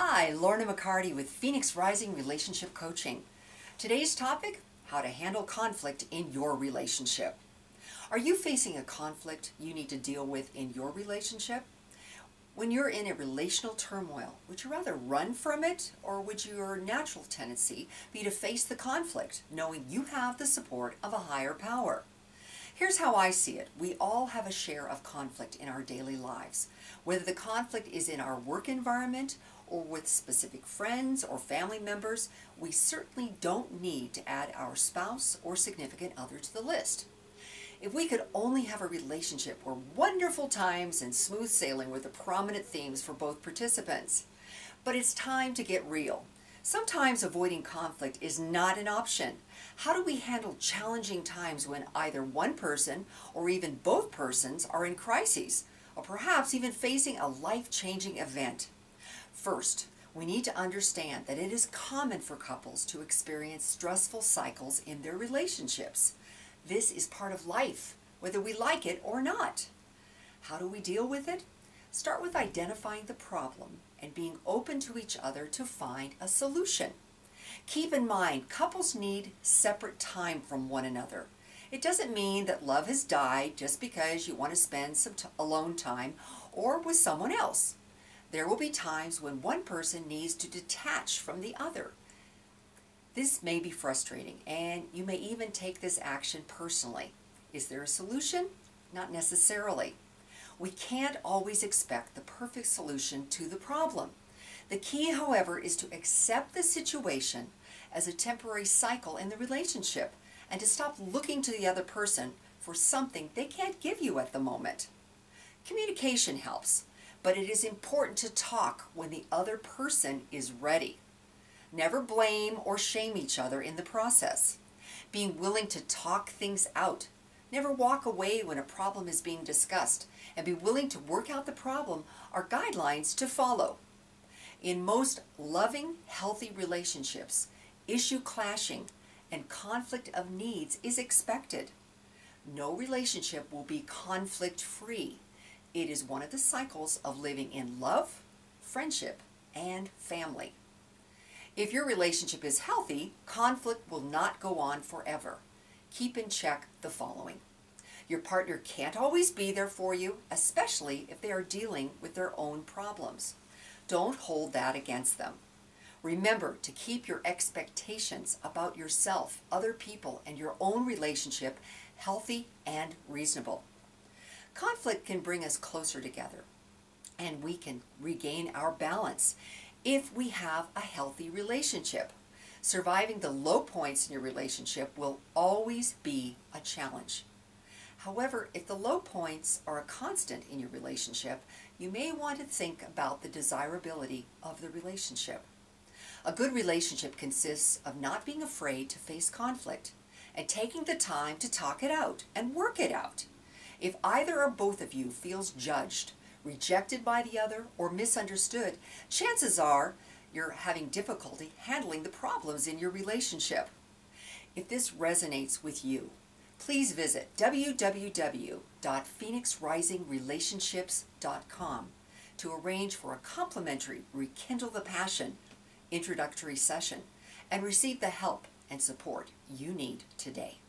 Hi, Lorna McCarty with Phoenix Rising Relationship Coaching. Today's topic, how to handle conflict in your relationship. Are you facing a conflict you need to deal with in your relationship? When you're in a relational turmoil, would you rather run from it, or would your natural tendency be to face the conflict, knowing you have the support of a higher power? Here's how I see it. We all have a share of conflict in our daily lives. Whether the conflict is in our work environment or with specific friends or family members, we certainly don't need to add our spouse or significant other to the list. If we could only have a relationship where wonderful times and smooth sailing were the prominent themes for both participants. But it's time to get real. Sometimes avoiding conflict is not an option. How do we handle challenging times when either one person or even both persons are in crises, or perhaps even facing a life-changing event? First, we need to understand that it is common for couples to experience stressful cycles in their relationships. This is part of life, whether we like it or not. How do we deal with it? Start with identifying the problem and being open to each other to find a solution. Keep in mind, couples need separate time from one another. It doesn't mean that love has died just because you want to spend some alone time or with someone else. There will be times when one person needs to detach from the other. This may be frustrating, and you may even take this action personally. Is there a solution? Not necessarily. We can't always expect the perfect solution to the problem. The key, however, is to accept the situation as a temporary cycle in the relationship and to stop looking to the other person for something they can't give you at the moment. Communication helps, but it is important to talk when the other person is ready. Never blame or shame each other in the process. Being willing to talk things out. Never walk away when a problem is being discussed, and be willing to work out the problem are guidelines to follow. In most loving, healthy relationships, issue clashing and conflict of needs is expected. No relationship will be conflict-free. It is one of the cycles of living in love, friendship, and family. If your relationship is healthy, conflict will not go on forever. Keep in check the following. Your partner can't always be there for you, especially if they are dealing with their own problems. Don't hold that against them. Remember to keep your expectations about yourself, other people, and your own relationship healthy and reasonable. Conflict can bring us closer together, and we can regain our balance if we have a healthy relationship. Surviving the low points in your relationship will always be a challenge. However, if the low points are a constant in your relationship, you may want to think about the desirability of the relationship. A good relationship consists of not being afraid to face conflict and taking the time to talk it out and work it out. If either or both of you feels judged, rejected by the other, or misunderstood, chances are you're having difficulty handling the problems in your relationship. If this resonates with you, please visit www.phoenixrisingrelationships.com to arrange for a complimentary Rekindle the Passion introductory session and receive the help and support you need today.